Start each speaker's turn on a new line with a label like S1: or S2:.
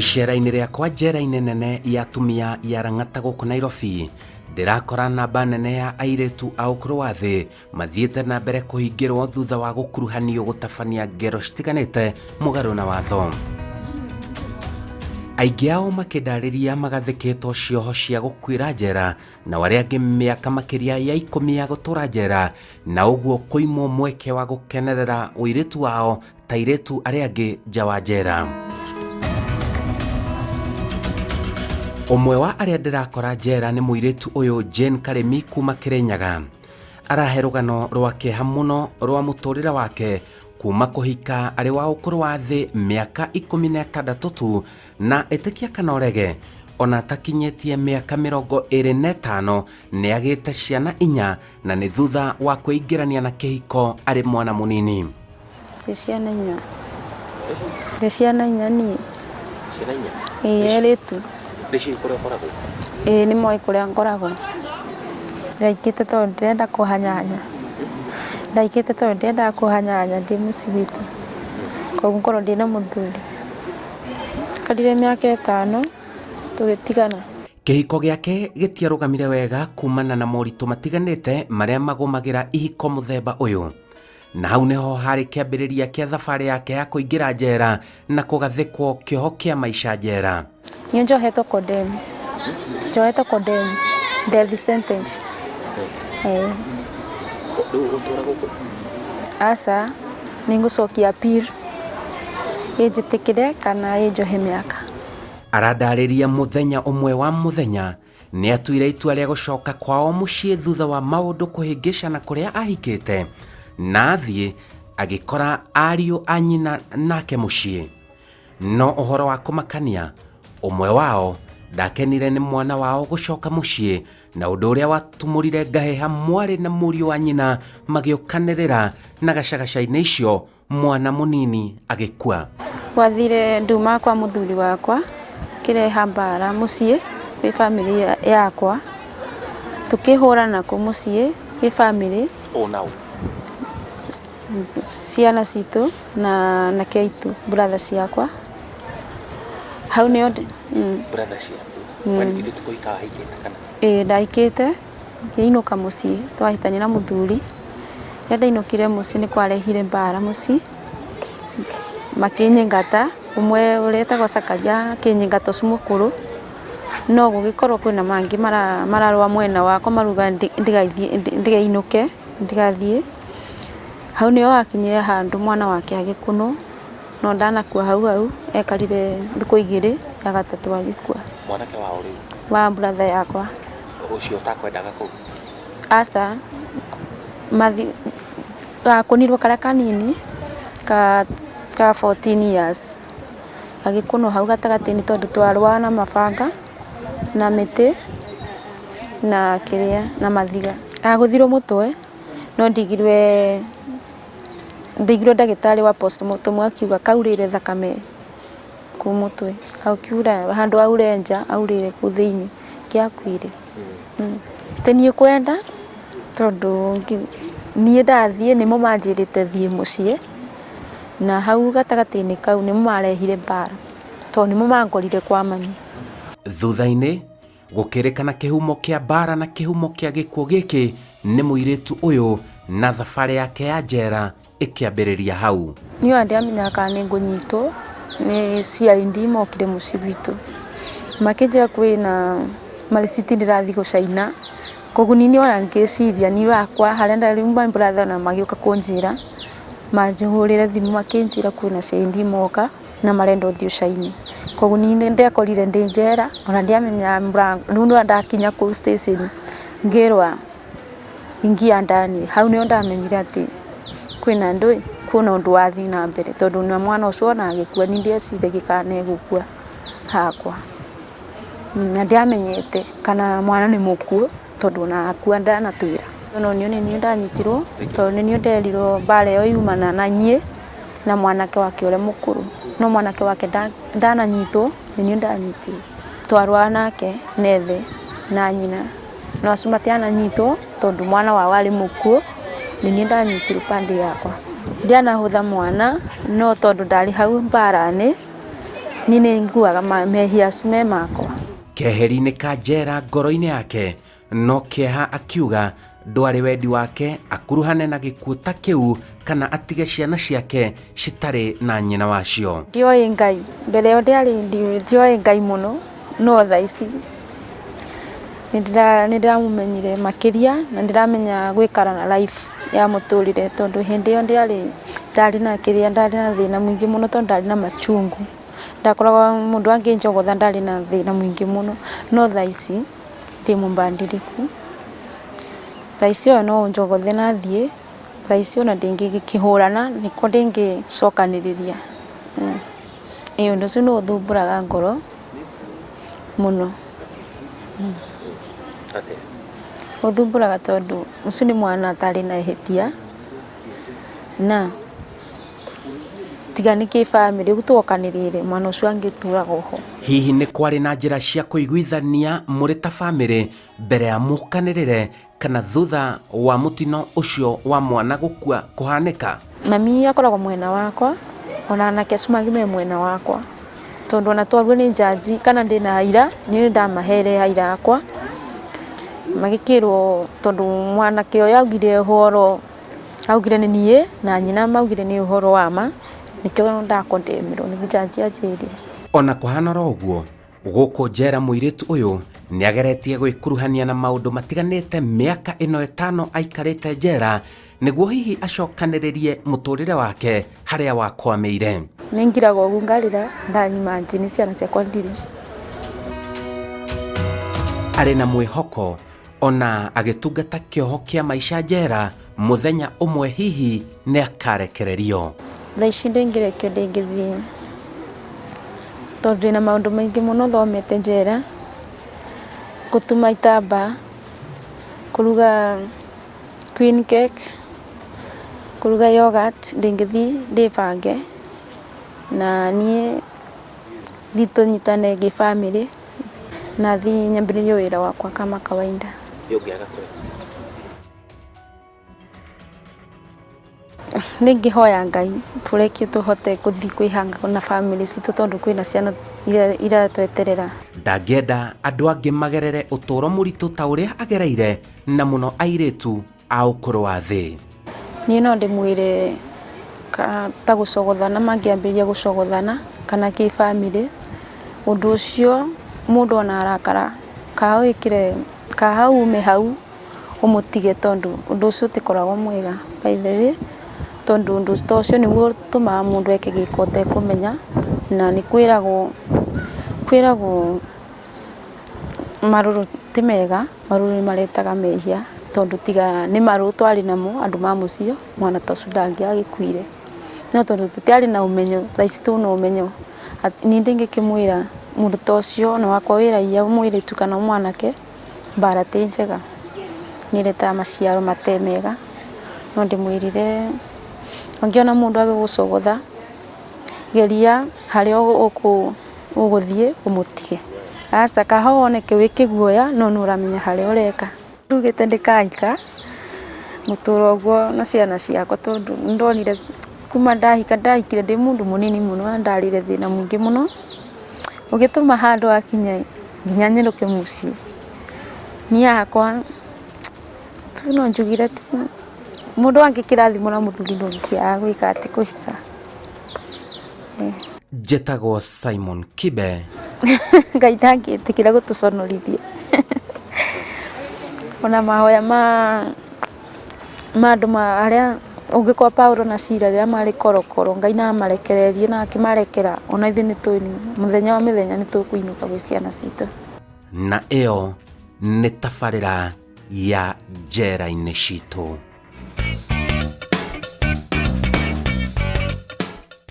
S1: Icera-inĩ rĩakwa njera-inĩ nene ya atumia ya Lang'ata gũkũ Nairobi, ndirakora namba nene ya airĩtu a ũkũrũ wa thĩ mathiĩte na mbere kũhingĩrwo thutha wa gũkuruhanio gũtabania ngero citiganĩte mũgarũ na watho. Aingĩ ao makĩndarĩria magathĩkĩtwo cioho cia gũkuĩra njera na arĩa angĩ mĩaka makĩria ya 10 ya gũtũra njera, na ũguo kũimwo mweke wa gũkenerera ũirĩtu wao ta airĩtu arĩa angĩ nja wa njera. Ũmwe wa arĩa ndĩrakora njera nĩ mũirĩtu ũyũ Jane Karemi kuma Kirinyaga. Arahe rũgano rwa kĩeha mũno rwa mũtũrĩre wake kuma kũhika arĩ wa ũkũrũ wa thĩ mĩaka 16 tu na ĩtĩkia kana ũrege, ona atakinyĩtie mĩaka 25 nĩ agĩte ciana 4 na nĩ thutha wa kwĩingĩrania na kĩhiko arĩ mwana mũnini.
S2: Ciana 4 ni
S1: Ciana 4?
S2: Erĩtu.
S1: Nĩcio kũrĩa ũkoragwo?
S2: Nĩ moĩ kũrĩa ngoragwo. Ndaikĩte tondũ ndĩrenda kũhanyanya. Ndĩ mũciĩ witũ. Koguo ngorwo ndĩ na mũthuri. Karire mĩaka 5 tũgĩtigana.
S1: Kĩhiko gĩake gĩtiarũgamire wega kumana na moritũ matiganĩte marĩa magũmagĩra ihiko mũthemba ũyũ. Na hau nĩho harĩ kĩambĩrĩria kĩa thabarĩ yake ya kũingĩra njera na kũgathĩkwo kĩoho kĩa maisha njera.
S2: Nĩ njohetwo condemn death sentence. Asa nĩngũcokia appeal ĩnjĩtĩkĩre kana ĩnjohe mĩaka.
S1: Arandarĩria mũthenya ũmwe wa mũthenya nĩ atuire itua rĩa gũcoka kwao mũciĩ thutha wa maũndũ kũhĩngĩcana kũrĩa ahikĩte, na athiĩ agĩkora ariũ a nyina nake mũciĩ. No ũhoro wa kũmakania, ũmwe wao ndakenire nĩ mwana wao gũcoka mũciĩ, na ũndũ ũrĩa watumũrire ngahĩha mwarĩ na mũriũ wa nyina magĩũkanĩrĩra na gacagaca-inĩ icio mwana mũnini agĩkua.
S2: Gwathire nduma kwa mũthuri wakwa kĩreha mbara mũciĩ gwĩ bamĩrĩ yakwa, tũkĩhũrana kũ mũciĩ gwĩ bamĩrĩ ciana citũ na keitu brother ciakwa. Hau nĩo
S1: brother ciaku when ile tuko ikahikĩte kana?
S2: Ndaikĩte ngĩinũka mũciĩ, twahitania na mũthuri. Rĩrĩa ndainũkire mũciĩ nĩ kwarehire mbara mũciĩ, makĩnyingata. Ũmwe ũretagwo Sakaria akĩnyingata ũcio mũkũrũ, no gũgĩkorwo kwĩna mangĩ mararũa mwena wakwa maruga ndigainũke ndigathiĩ. Hau nĩho hakinyire handũ mwana wake agĩkũnwo, no ndanakua hau ekarire thikũ 2 ya gatatũ agĩkua.
S1: Mwanake wao rĩu?
S2: Wa brother yakwa.
S1: Ũcio utakwendaga kũu?
S2: Asa gakonirwo karĩa kanini ka 14 years agĩkũnwo hau gatagatĩ-inĩ tondũ twarũa na mabanga na mĩtĩ na kĩrĩa na mathiga. Agũthirwo mũtwe, no ndigirwe ndagĩtarĩ wa postmortem akiuga kaurĩire thakame kũ mũtwe. Hau kiura handũ aure nja, aurĩire kũ thĩinĩ kĩakuire. Niĩ kwenda tondũ niĩ ndathiĩ nĩmo manjĩrĩte thiĩ mũciĩ, na hau gatagatĩ-inĩ kau nĩmo marehire mbara tondũ nĩmo mangorire kwa mami.
S1: Thutha-inĩ gũkĩrĩkana kĩhumo kĩa mbara na kĩhumo kĩa gĩkuũ gĩkĩ nĩ mũirĩtu ũyũ, na thabarĩ yake ya njera ĩkĩambĩrĩria hau.
S2: Niĩ ndiamenyaga kana nĩngũnyitwo nĩ CID mokire mũciĩ witũ, makĩnjĩra kwĩna mariciti ndĩrathiĩ gũcaina. Koguo niĩ ona ngĩciria niĩ wakwa harĩa ndarĩ my brother na magĩũka kũnjĩra, manjihũrĩre thimũ makĩnjĩra kwĩna CID moka na marenda ũthiĩ ũcaine. Koguo niĩ ndekorire ndĩ njera, ona ndiamenya rĩu no ndakinya kũu station ngĩrwa ingia ndani. Hau nĩho ndamenyire atĩ kwĩna ũndũ wathiĩ na mbere, tondũ na mwana ũcio ona agĩkua nĩ ndeciragia kana egũkua hakwa. Na ndiamenyete kana mwana nĩ mũkuũ tondũ ona akua ndanatwĩra. No niĩ nĩ ndanyitirwo tondũ nĩ nderirwo mbara ĩyo yumana na niĩ na mwanake wake ũrĩa mũkũrũ, no mwanake wake ndananyitwo, nĩ ndanyitirwo. Twarũa nake nethe na nyina, no acio matiananyitwo tondũ mwana wao arĩ mũkuũ, nĩ ndanyitirwo pande yakwa. Ndianahũtha mwana, no tondũ ndarĩ hau mbara-inĩ ni nguaga mehia me makwa.
S1: Keheri-inĩ ka njera ngoro-inĩ yake no kĩeha akiuga ndwari wendi wake akuruhane na gĩkuũ ta kĩu kana atige ciana ciake citarĩ na nyina wacio.
S2: Ndioĩ Ngai, mbere ĩyo ndioĩ Ngai mũno, no thaa ici nĩndĩramũmenyire makĩria na ndĩramenya gwĩkara na life ya mũtũrĩre, tondũ hĩndĩ ĩyo ndarĩ na thĩna mũingĩ mũno, tondũ ndarĩ na machungu. Ndakoragwo mũndũ angĩnjogotha ndarĩ na thĩna mũingĩ mũno, no thaa ici ndĩ mũbandĩrĩku. Thaa ici no ũnjogothe na thiĩ, thaa ici ona ndĩngĩkĩhũrana nĩko ndĩngĩcokanĩrĩria. Ũndũ ũcio nĩ ũthumbũraga ngoro mũno. Ũthumbũraga tondũ ũcio nĩ mwana atarĩ na ihĩtia, na tiga nĩ kĩ-bamĩrĩ ũguo tuokanĩrĩire mwana ũcio angĩtũraga oho.
S1: Hihi nĩ kwarĩ na njĩra cia kũiguithania mũrĩ ta bamĩrĩ mbere ya mũkanĩrĩre kana thutha wa mũtino ũcio wa mwana gũkua kũhanĩka?
S2: Mami akoragwo mwena wakwa, ona anake acio mangĩ me mwena wakwa, tondũ ona Twaruire nĩ jaji kana ndĩna haira nĩ ndamahere haira yakwa, magĩkĩrwo tondũ mwanake ũyũ augire ũhoro, augire nĩ niĩ na nyina maugire nĩ ũhoro wa ma, nĩkĩo ndakondemerwo nĩ jaji anjĩrire.
S1: Ona kũhana ũguo, gũkũ njera mũirĩtu ũyũ nĩ ageretie gwĩkuruhania na maũndũ matiganĩte mĩaka ĩno 5 aikarĩte njera, nĩguo hihi acokanĩrĩrie mũtũrĩre wake harĩa wakwamĩire.
S2: Nĩ ngiraga ũguo ngarĩra ndaimagine ciana ciakwa ndirĩ.
S1: Arĩ na mwĩhoko ona agĩtungata kĩoho kĩa maisha njera, mũthenya ũmwe hihi nĩ akarekererio.
S2: Thaa ici ndĩngĩrekio ndĩngĩthiĩ, tondũ ndĩna maũndũ maingĩ mũno thomete njera, gũtuma itambaya, kũruga queen cake, kũruga yogurt, ndĩngĩthiĩ ndĩbange na niĩ thiĩ tũnyitane gĩ-bamĩrĩ na thiĩ nyambĩrĩrie wĩra wakwa kama kawaida. Nĩngĩhoya Ngai tũreke tũhote gũthiĩ kwĩhanga na bamĩrĩ citũ, tondũ kwĩna ciana iratweterera.
S1: Ndangĩenda andũ angĩ magerere ũtũũro mũritũ ta ũrĩa agereire, na mũno airĩtu a ũkũrũ wa thĩ.
S2: Niĩ no ndĩmwĩre ta gũcogothana, mangĩambĩrĩria gũcogothana kana kĩ-bamĩrĩ, ũndũ ũcio mũndũ ona arakara kahau ume hau ũmũtige, tondũ ũndũ ũcio ũtikoragwo mwega by the way, tondũ ũndũ ũcio nĩguo ũtũmaga mũndũ eke gĩko ũtekũmenya, na nĩ kwĩragwo marũrũ ti mega, marũrũ nĩ maretaga mehia, tondũ tiga nĩ marũrũ twarĩ namo andũ ma mũciĩ, mwana ta ũcio ndangĩagĩkuire, no tondũ tũtiarĩ na ũmenyo, thaa ici twĩna ũmenyo, niĩ ndingĩkĩmwĩra mũndũ ta ũcio na wakwa wĩ raia mũirĩtu kana mwanake, mbara ti njega, nĩ ĩretaga maciaro mate mega. No ndĩmwĩrire ũngĩona mũndũ agĩgũcogotha, geria harĩa ũgũthiĩ ũmũtige, aca kahau oneke wĩ kĩguoya no nĩ ũramenya harĩa ũreka. Ndugĩte ndĩkahika mũtũũro ũguo na ciana ciakwa, tondũ ndonire kuma ndahikire ndĩ mũndũ mũnini mũno, na ndarĩire thĩna mũingĩ mũno ũgĩtũma handũ hakinya nginya nyĩrũke mũciĩ. Niĩ hakwa no njugire mũndũ angĩkĩrathimwo na mũthuri ndũngĩkĩaga gwĩka atĩ kũhika.
S1: Njĩtagwo Simon Kibe.
S2: Ngai ndangĩtĩkĩra gũtũconorithia. Ona mahoya ma andũ arĩa ũngĩkwa Paulo na Sila rĩrĩa marĩ korokoro, Ngai na amarekererie na akĩmarekera, ona ithuĩ mũthenya wa mĩthenya nĩ tũkũinũka gwĩ ciana citũ.
S1: Na ĩyo nĩ tabarĩra ya njera-inĩ citũ.